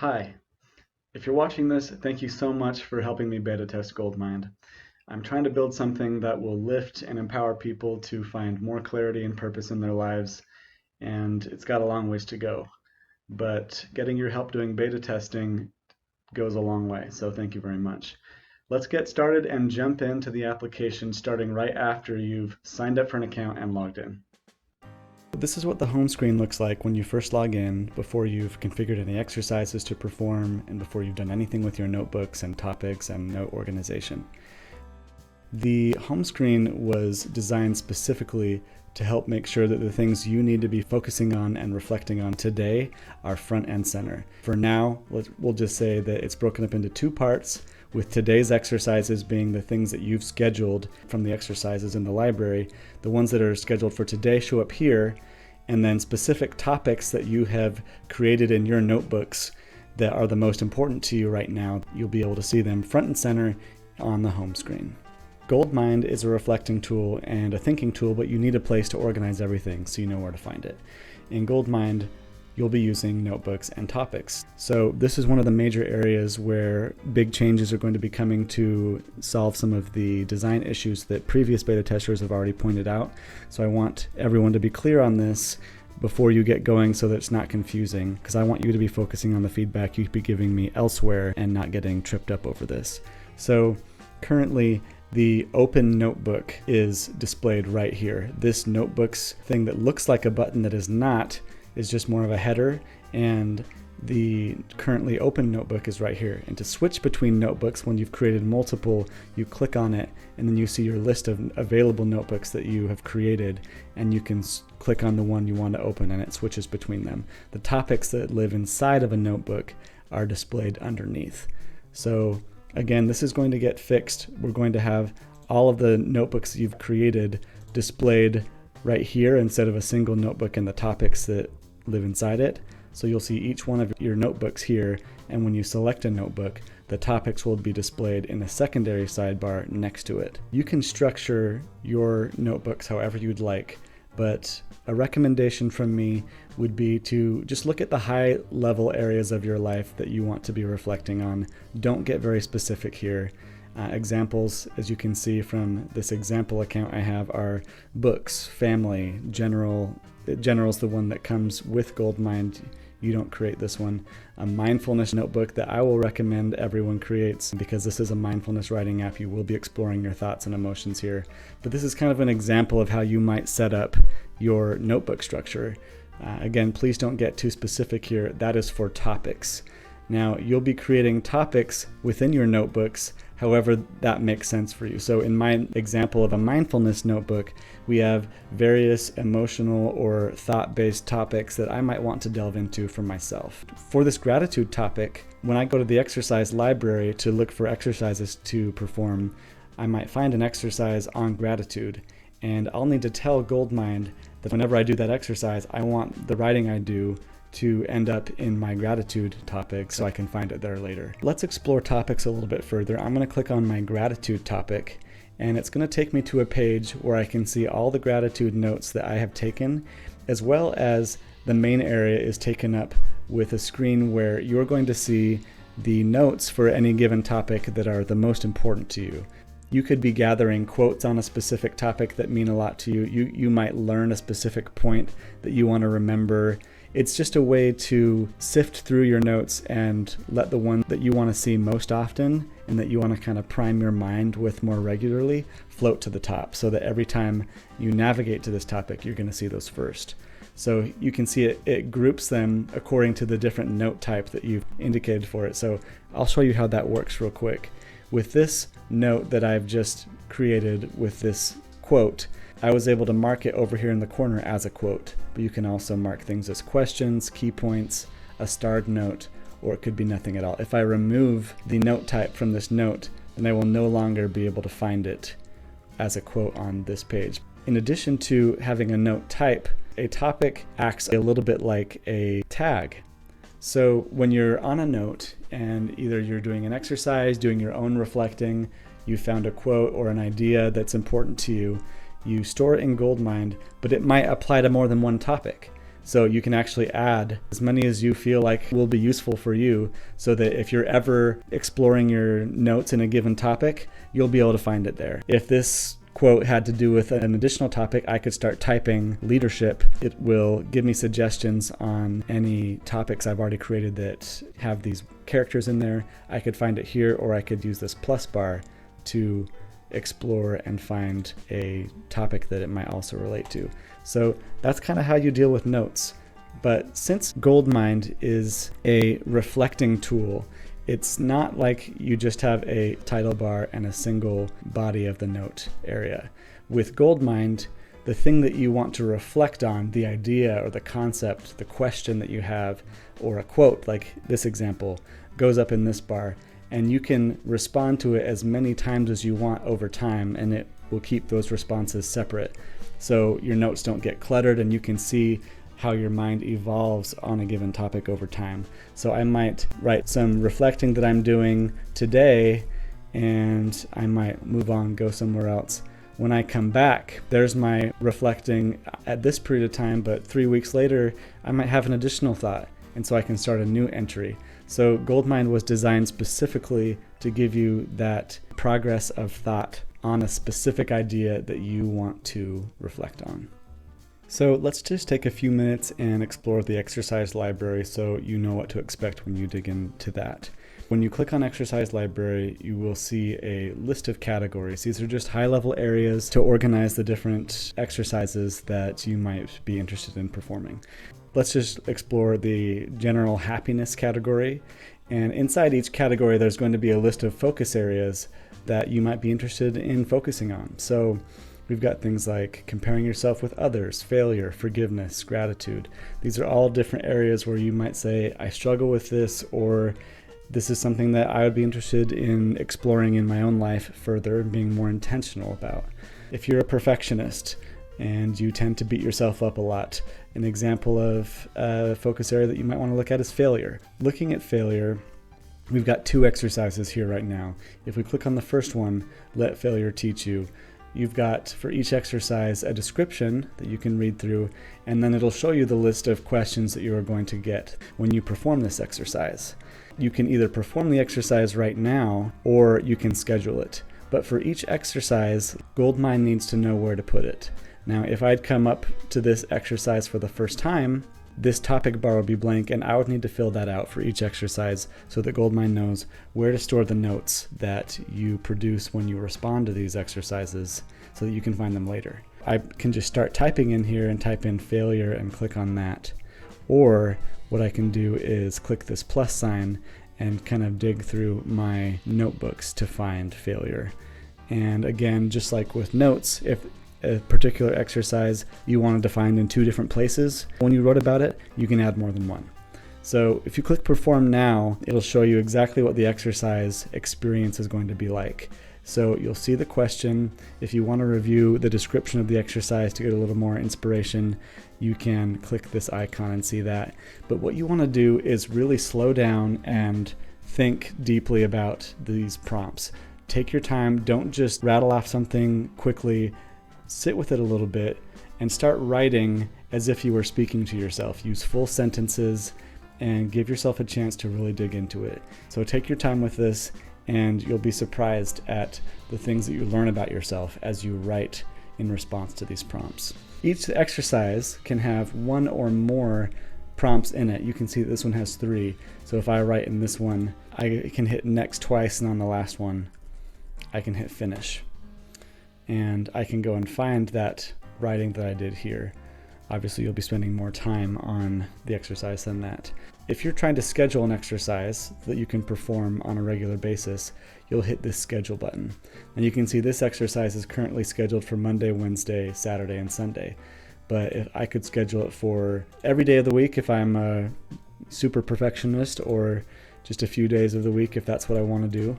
Hi, if you're watching this, thank you so much for helping me beta test GoldMind. I'm trying to build something that will lift and empower people to find more clarity and purpose in their lives, and it's got a long ways to go. But getting your help doing beta testing goes a long way, so thank you very much. Let's get started and jump into the application starting right after you've signed up for an account and logged in. This is what the home screen looks like when you first log in, before you've configured any exercises to perform and before you've done anything with your notebooks and topics and note organization. The home screen was designed specifically to help make sure that the things you need to be focusing on and reflecting on today are front and center. For now, we'll just say that it's broken up into two parts, with today's exercises being the things that you've scheduled from the exercises in the library. The ones that are scheduled for today show up here, and then specific topics that you have created in your notebooks that are the most important to you right now, you'll be able to see them front and center on the home screen. GoldMind is a reflecting tool and a thinking tool, but you need a place to organize everything so you know where to find it. In GoldMind, you'll be using notebooks and topics. So this is one of the major areas where big changes are going to be coming to solve some of the design issues that previous beta testers have already pointed out. So I want everyone to be clear on this before you get going so that it's not confusing, because I want you to be focusing on the feedback you'd be giving me elsewhere and not getting tripped up over this. So currently, the open notebook is displayed right here. This notebooks thing that looks like a button that is not is just more of a header, and the currently open notebook is right here. And to switch between notebooks, when you've created multiple, you click on it and then you see your list of available notebooks that you have created, and you can click on the one you want to open and it switches between them. The topics that live inside of a notebook are displayed underneath. So again, this is going to get fixed. We're going to have all of the notebooks you've created displayed right here instead of a single notebook and the topics that live inside it. So you'll see each one of your notebooks here, and when you select a notebook, the topics will be displayed in a secondary sidebar next to it. You can structure your notebooks however you'd like, but a recommendation from me would be to just look at the high level areas of your life that you want to be reflecting on. Don't get very specific here. Examples, as you can see from this example account I have, are books, family, general. General's the one that comes with GoldMind. You don't create this one. A mindfulness notebook that I will recommend everyone creates, because this is a mindfulness writing app. You will be exploring your thoughts and emotions here. But this is kind of an example of how you might set up your notebook structure. Again, please don't get too specific here. That is for topics. Now, you'll be creating topics within your notebooks however that makes sense for you. So in my example of a mindfulness notebook, we have various emotional or thought-based topics that I might want to delve into for myself. For this gratitude topic, when I go to the exercise library to look for exercises to perform, I might find an exercise on gratitude, and I'll need to tell GoldMind that whenever I do that exercise, I want the writing I do to end up in my gratitude topic so I can find it there later. Let's explore topics a little bit further. I'm going to click on my gratitude topic, and it's going to take me to a page where I can see all the gratitude notes that I have taken, as well as the main area is taken up with a screen where you're going to see the notes for any given topic that are the most important to you. You could be gathering quotes on a specific topic that mean a lot to you. You might learn a specific point that you want to remember. It's just a way to sift through your notes and let the one that you want to see most often and that you want to kind of prime your mind with more regularly float to the top, so that every time you navigate to this topic, you're going to see those first. So you can see it groups them according to the different note type that you've indicated for it. So I'll show you how that works real quick. With this note that I've just created with this quote, I was able to mark it over here in the corner as a quote, but you can also mark things as questions, key points, a starred note, or it could be nothing at all. If I remove the note type from this note, then I will no longer be able to find it as a quote on this page. In addition to having a note type, a topic acts a little bit like a tag. So when you're on a note and either you're doing an exercise, doing your own reflecting, you found a quote or an idea that's important to you, you store it in GoldMind, but it might apply to more than one topic. So you can actually add as many as you feel like will be useful for you, so that if you're ever exploring your notes in a given topic, you'll be able to find it there. If this quote had to do with an additional topic, I could start typing leadership. It will give me suggestions on any topics I've already created that have these characters in there. I could find it here, or I could use this plus bar to explore and find a topic that it might also relate to. So that's kind of how you deal with notes. But since GoldMind is a reflecting tool, it's not like you just have a title bar and a single body of the note area. With GoldMind, the thing that you want to reflect on, the idea or the concept, the question that you have, or a quote like this example, goes up in this bar, and you can respond to it as many times as you want over time, and it will keep those responses separate. So your notes don't get cluttered, and you can see how your mind evolves on a given topic over time. So I might write some reflecting that I'm doing today, and I might move on, go somewhere else. When I come back, there's my reflecting at this period of time, but 3 weeks later, I might have an additional thought, and so I can start a new entry. So GoldMind was designed specifically to give you that progress of thought on a specific idea that you want to reflect on. So let's just take a few minutes and explore the exercise library so you know what to expect when you dig into that. When you click on Exercise Library, you will see a list of categories. These are just high-level areas to organize the different exercises that you might be interested in performing. Let's just explore the general happiness category. And inside each category, there's going to be a list of focus areas that you might be interested in focusing on. So we've got things like comparing yourself with others, failure, forgiveness, gratitude. These are all different areas where you might say, I struggle with this, or this is something that I would be interested in exploring in my own life further and being more intentional about. If you're a perfectionist and you tend to beat yourself up a lot, an example of a focus area that you might want to look at is failure. Looking at failure, we've got 2 exercises here right now. If we click on the first one, Let Failure Teach You, you've got for each exercise a description that you can read through, and then it'll show you the list of questions that you are going to get when you perform this exercise. You can either perform the exercise right now, or you can schedule it. But for each exercise, GoldMind needs to know where to put it. Now, if I'd come up to this exercise for the first time, this topic bar would be blank, and I would need to fill that out for each exercise so that GoldMind knows where to store the notes that you produce when you respond to these exercises so that you can find them later. I can just start typing in here and type in failure and click on that. Or what I can do is click this plus sign and kind of dig through my notebooks to find failure. And again, just like with notes, if a particular exercise you wanted to find in 2 different places when you wrote about it, you can add more than one. So if you click Perform Now, it'll show you exactly what the exercise experience is going to be like. So you'll see the question. If you want to review the description of the exercise to get a little more inspiration, you can click this icon and see that. But what you want to do is really slow down and think deeply about these prompts. Take your time. Don't just rattle off something quickly. Sit with it a little bit and start writing as if you were speaking to yourself. Use full sentences and give yourself a chance to really dig into it. So take your time with this, and you'll be surprised at the things that you learn about yourself as you write in response to these prompts. Each exercise can have 1 or more prompts in it. You can see that this one has 3. So if I write in this one, I can hit next twice, and on the last one, I can hit finish. And I can go and find that writing that I did here. Obviously, you'll be spending more time on the exercise than that. If you're trying to schedule an exercise that you can perform on a regular basis, you'll hit this schedule button. And you can see this exercise is currently scheduled for Monday, Wednesday, Saturday, and Sunday. But if I could schedule it for every day of the week if I'm a super perfectionist, or just a few days of the week if that's what I want to do.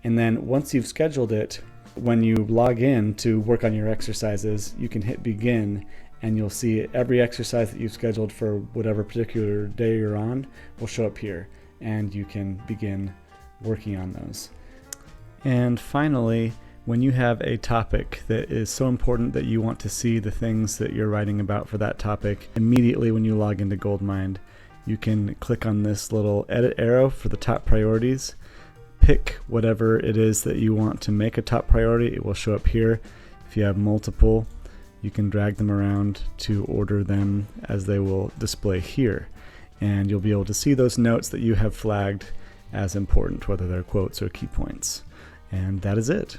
And then once you've scheduled it, when you log in to work on your exercises, you can hit begin, and you'll see every exercise that you've scheduled for whatever particular day you're on will show up here, and you can begin working on those. And finally, When you have a topic that is so important that you want to see the things that you're writing about for that topic, immediately when you log into GoldMind, you can click on this little edit arrow for the top priorities, pick whatever it is that you want to make a top priority. It will show up here. If you have multiple, you can drag them around to order them as they will display here. And you'll be able to see those notes that you have flagged as important, whether they're quotes or key points. And that is it.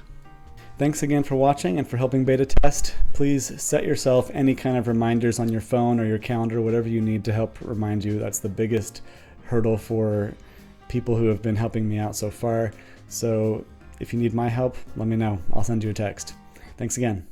Thanks again for watching and for helping beta test. Please set yourself any kind of reminders on your phone or your calendar, whatever you need to help remind you. That's the biggest hurdle for people who have been helping me out so far. So if you need my help, let me know. I'll send you a text. Thanks again.